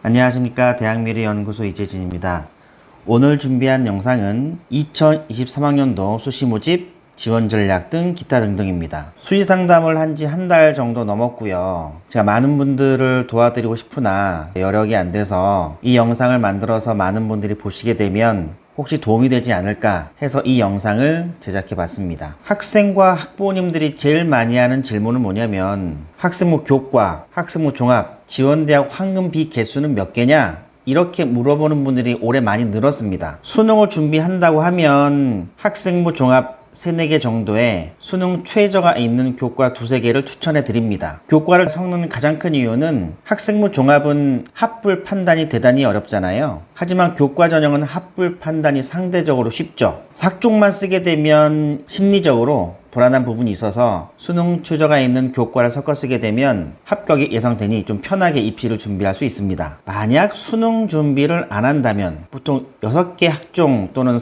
안녕하십니까. 대학미래연구소 이재진입니다. 오늘 준비한 영상은 2023학년도 수시모집, 지원전략 등 기타 등등입니다. 수시상담을 한 지 한 달 정도 넘었고요. 제가 많은 분들을 도와드리고 싶으나 여력이 안 돼서 이 영상을 만들어서 많은 분들이 보시게 되면 혹시 도움이 되지 않을까 해서 이 영상을 제작해 봤습니다. 학생과 학부모님들이 제일 많이 하는 질문은 뭐냐면 학생부 교과, 학생부 종합, 지원대학 황금비 개수는 몇 개냐? 이렇게 물어보는 분들이 올해 많이 늘었습니다. 수능을 준비한다고 하면 학생부 종합 3, 4개 정도의 수능 최저가 있는 교과 2, 3개를 추천해 드립니다. 교과를 섞는 가장 큰 이유는 학생부 종합은 합불 판단이 대단히 어렵잖아요. 하지만 교과 전형은 합불 판단이 상대적으로 쉽죠. 학종만 쓰게 되면 심리적으로 불안한 부분이 있어서 수능 최저가 있는 교과를 섞어 쓰게 되면 합격이 예상되니 좀 편하게 입시를 준비할 수 있습니다. 만약 수능 준비를 안 한다면 보통 6개 학종 또는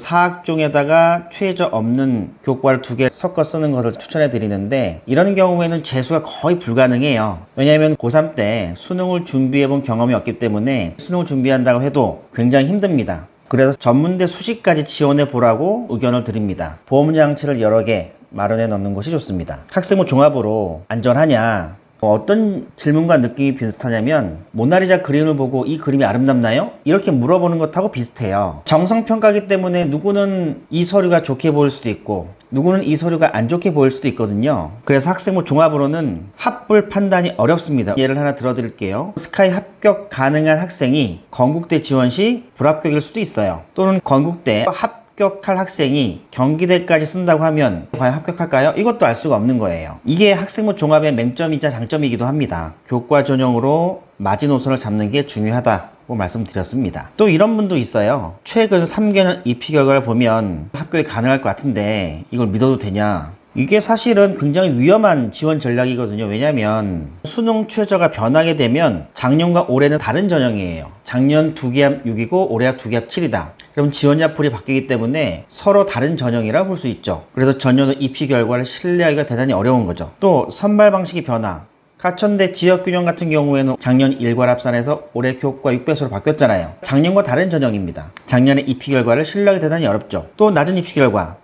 4학종에다가 최저 없는 교과를 2개 섞어 쓰는 것을 추천해 드리는데 이런 경우에는 재수가 거의 불가능해요. 왜냐하면 고3 때 수능을 준비해 본 경험이 없기 때문에 수능을 준비한다고 해도 굉장히 힘듭니다. 그래서 전문대 수시까지 지원해 보라고 의견을 드립니다. 보험장치를 여러 개 마련해 놓는 것이 좋습니다. 학생부 종합으로 안전하냐? 어떤 질문과 느낌이 비슷하냐면 모나리자 그림을 보고 이 그림이 아름답나요? 이렇게 물어보는 것하고 비슷해요. 정성평가기 때문에 누구는 이 서류가 좋게 보일 수도 있고 누구는 이 서류가 안 좋게 보일 수도 있거든요. 그래서 학생부 종합으로는 합불 판단이 어렵습니다. 예를 하나 들어드릴게요. 스카이 합격 가능한 학생이 건국대 지원 시 불합격일 수도 있어요. 또는 건국대 합격할 학생이 경기대까지 쓴다고 하면 과연 합격할까요? 이것도 알 수가 없는 거예요. 이게 학생부 종합의 맹점이자 장점이기도 합니다. 교과 전형으로 마지노선을 잡는 게 중요하다고 말씀드렸습니다. 또 이런 분도 있어요. 최근 3개년 입시 결과를 보면 합격이 가능할 것 같은데 이걸 믿어도 되냐? 이게 사실은 굉장히 위험한 지원 전략이거든요. 왜냐하면 수능 최저가 변하게 되면 작년과 올해는 다른 전형이에요. 작년 2개 합 6이고 올해 합 2개 합 7이다. 그럼 지원자풀이 바뀌기 때문에 서로 다른 전형이라 볼 수 있죠. 그래서 전년도 입시 결과를 신뢰하기가 대단히 어려운 거죠. 또 선발 방식의 변화. 가천대 지역균형 같은 경우에는 작년 일괄합산에서 올해 교과 6배수로 바뀌었잖아요. 작년과 다른 전형입니다. 작년에 입시 결과를 신뢰하기 대단히 어렵죠. 또 낮은 입시 결과.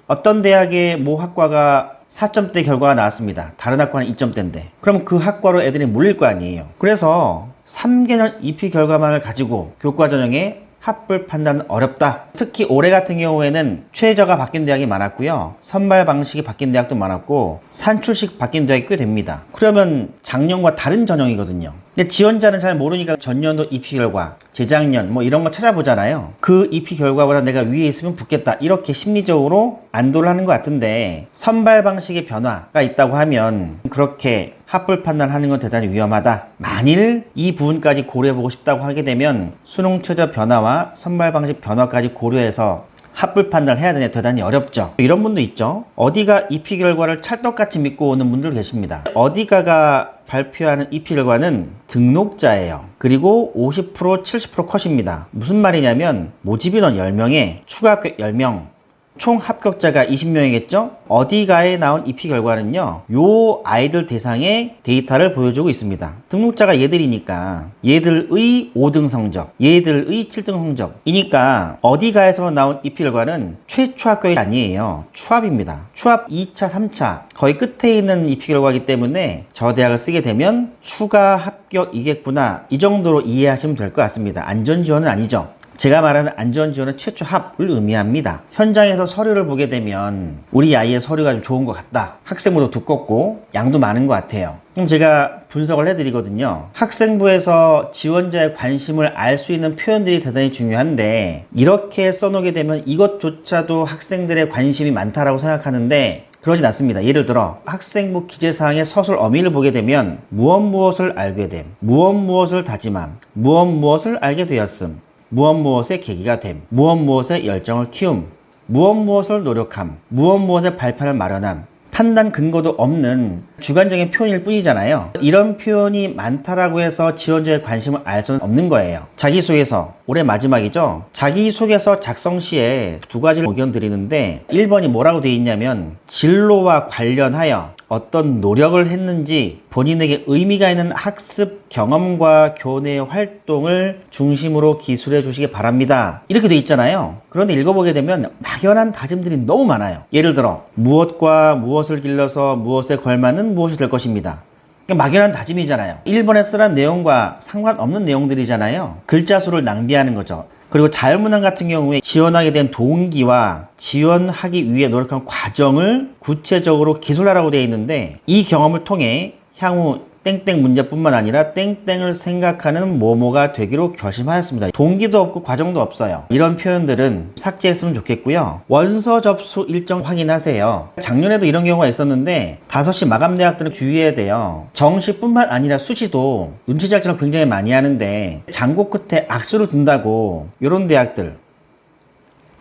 어떤 대학의 모 학과가 4점대 결과가 나왔습니다. 다른 학과는 2점대인데. 그럼 그 학과로 애들이 몰릴 거 아니에요. 그래서 3개년 입시 결과만을 가지고 교과 전형에 합불 판단은 어렵다. 특히 올해 같은 경우에는 최저가 바뀐 대학이 많았고요. 선발 방식이 바뀐 대학도 많았고 산출식 바뀐 대학이 꽤 됩니다. 그러면 작년과 다른 전형이거든요. 근데 지원자는 잘 모르니까 전년도 입시 결과, 재작년 뭐 이런 거 찾아보잖아요. 그 입시 결과보다 내가 위에 있으면 붙겠다. 이렇게 심리적으로 안도를 하는 것 같은데 선발 방식의 변화가 있다고 하면 그렇게 합불 판단하는 건 대단히 위험하다. 만일 이 부분까지 고려해보고 싶다고 하게 되면 수능 최저 변화와 선발 방식 변화까지 고려해서 합불 판단을 해야 되네. 대단히 어렵죠. 이런 분도 있죠. 어디가 입시 결과를 찰떡같이 믿고 오는 분들 계십니다. 어디가가 발표하는 입시 결과는 등록자예요. 그리고 50%, 70% 컷입니다. 무슨 말이냐면 모집 인원 10명에 추가 합격 10명, 총 합격자가 20명이겠죠? 어디가에 나온 입시 결과는요, 요 아이들 대상의 데이터를 보여주고 있습니다. 등록자가 얘들이니까 얘들의 5등 성적, 얘들의 7등 성적이니까 어디가에서 나온 입시 결과는 최초 합격이 아니에요. 추합입니다. 추합 2차, 3차 거의 끝에 있는 입시 결과이기 때문에 저 대학을 쓰게 되면 추가 합격이겠구나. 이 정도로 이해하시면 될 것 같습니다. 안전지원은 아니죠. 제가 말하는 안전지원은 최초 합을 의미합니다. 현장에서 서류를 보게 되면 우리 아이의 서류가 좀 좋은 것 같다. 학생부도 두껍고 양도 많은 것 같아요. 그럼 제가 분석을 해드리거든요. 학생부에서 지원자의 관심을 알 수 있는 표현들이 대단히 중요한데 이렇게 써놓게 되면 이것조차도 학생들의 관심이 많다라고 생각하는데 그러진 않습니다. 예를 들어 학생부 기재사항의 서술 어미를 보게 되면 무엇을 알게 됨, 무엇을 다짐함, 무엇을 알게 되었음, 무엇의 계기가 됨, 무엇의 열정을 키움, 무엇을 노력함, 무엇의 발판을 마련함, 판단 근거도 없는 주관적인 표현일 뿐이잖아요. 이런 표현이 많다라고 해서 지원자의 관심을 알 수는 없는 거예요. 자기소개서 올해 마지막이죠. 자기소개서 작성 시에 두 가지를 의견 드리는데 1번이 뭐라고 되어 있냐면 진로와 관련하여 어떤 노력을 했는지 본인에게 의미가 있는 학습 경험과 교내 활동을 중심으로 기술해 주시기 바랍니다. 이렇게 돼 있잖아요. 그런데 읽어보게 되면 막연한 다짐들이 너무 많아요. 예를 들어 무엇과 무엇을 길러서 무엇에 걸맞는 무엇이 될 것입니다. 막연한 다짐이잖아요. 1번에 쓰란 내용과 상관없는 내용들이잖아요. 글자 수를 낭비하는 거죠. 그리고 자율문항 같은 경우에 지원하게 된 동기와 지원하기 위해 노력한 과정을 구체적으로 기술하라고 되어 있는데 이 경험을 통해 향후 땡땡 문제뿐만 아니라 땡땡을 생각하는 뭐뭐가 되기로 결심하였습니다. 동기도 없고 과정도 없어요. 이런 표현들은 삭제했으면 좋겠고요. 원서 접수 일정 확인하세요. 작년에도 이런 경우가 있었는데 5시 마감 대학들은 주의해야 돼요. 정시뿐만 아니라 수시도 눈치 작전을 굉장히 많이 하는데 장고 끝에 악수를 둔다고 이런 대학들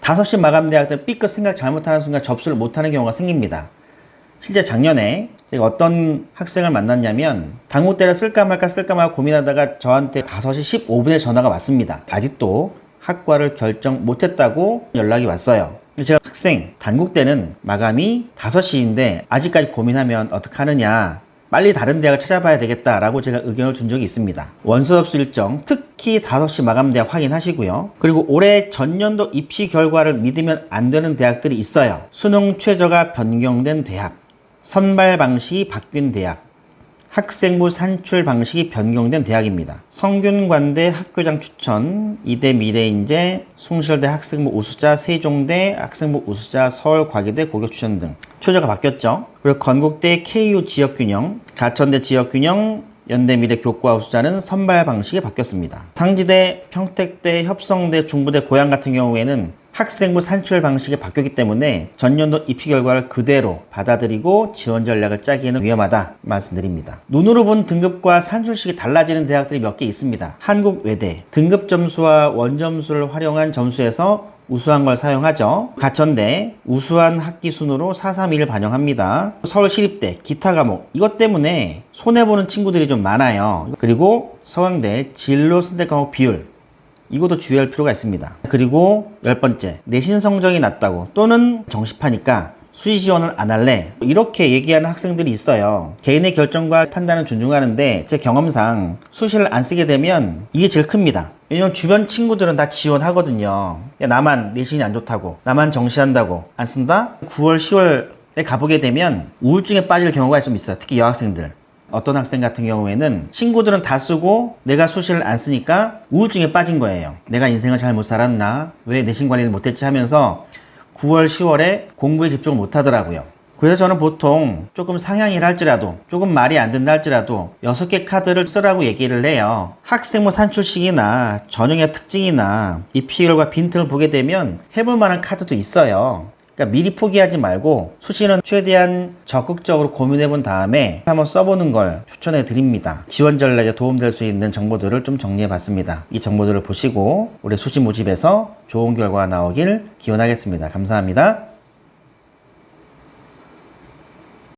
5시 마감 대학들 삐끗 생각 잘못하는 순간 접수를 못하는 경우가 생깁니다. 실제 작년에 제가 어떤 학생을 만났냐면 당무때를 쓸까 말까 고민하다가 저한테 5시 15분에 전화가 왔습니다. 아직도 학과를 결정 못했다고 연락이 왔어요. 제가 학생 단국대는 마감이 5시인데 아직까지 고민하면 어떡하느냐, 빨리 다른 대학을 찾아봐야 되겠다라고 제가 의견을 준 적이 있습니다. 원서 접수 일정, 특히 5시 마감 대학 확인하시고요. 그리고 올해 전년도 입시 결과를 믿으면 안 되는 대학들이 있어요. 수능 최저가 변경된 대학, 선발 방식이 바뀐 대학, 학생부 산출 방식이 변경된 대학입니다. 성균관대 학교장 추천, 이대 미래인재, 숭실대 학생부 우수자, 세종대 학생부 우수자, 서울과기대 고교 추천 등 최저가 바뀌었죠. 그리고 건국대 KU 지역균형, 가천대 지역균형, 연대미래 교과 우수자는 선발 방식이 바뀌었습니다. 상지대, 평택대, 협성대, 중부대, 고양 같은 경우에는 학생부 산출 방식이 바뀌었기 때문에 전년도 입시 결과를 그대로 받아들이고 지원 전략을 짜기에는 위험하다 말씀드립니다. 눈으로 본 등급과 산출식이 달라지는 대학들이 몇 개 있습니다. 한국외대, 등급 점수와 원점수를 활용한 점수에서 우수한 걸 사용하죠. 가천대, 우수한 학기 순으로 431을 반영합니다. 서울시립대, 기타 과목, 이것 때문에 손해보는 친구들이 좀 많아요. 그리고 서강대, 진로 선택 과목 비율, 이것도 주의할 필요가 있습니다. 그리고 10번째, 내신 성적이 낮다고 또는 정시파니까 수시 지원을 안 할래, 이렇게 얘기하는 학생들이 있어요. 개인의 결정과 판단은 존중하는데 제 경험상 수시를 안 쓰게 되면 이게 제일 큽니다. 왜냐면 주변 친구들은 다 지원하거든요. 나만 내신이 안 좋다고, 나만 정시한다고 안 쓴다? 9월 10월에 가보게 되면 우울증에 빠질 경우가 좀 있어요. 특히 여학생들. 어떤 학생 같은 경우에는 친구들은 다 쓰고 내가 수시를 안 쓰니까 우울증에 빠진 거예요. 내가 인생을 잘 못 살았나? 왜 내신 관리를 못했지 하면서 9월, 10월에 공부에 집중을 못 하더라고요. 그래서 저는 보통 조금 상향이라 할지라도, 조금 말이 안 된다 할지라도 6개 카드를 쓰라고 얘기를 해요. 학생부 산출식이나 전형의 특징이나 입시 결과 빈틈을 보게 되면 해볼 만한 카드도 있어요. 그러니까 미리 포기하지 말고 수시는 최대한 적극적으로 고민해 본 다음에 한번 써보는 걸 추천해 드립니다. 지원 전략에 도움될 수 있는 정보들을 좀 정리해 봤습니다. 이 정보들을 보시고 올해 수시 모집에서 좋은 결과가 나오길 기원하겠습니다. 감사합니다.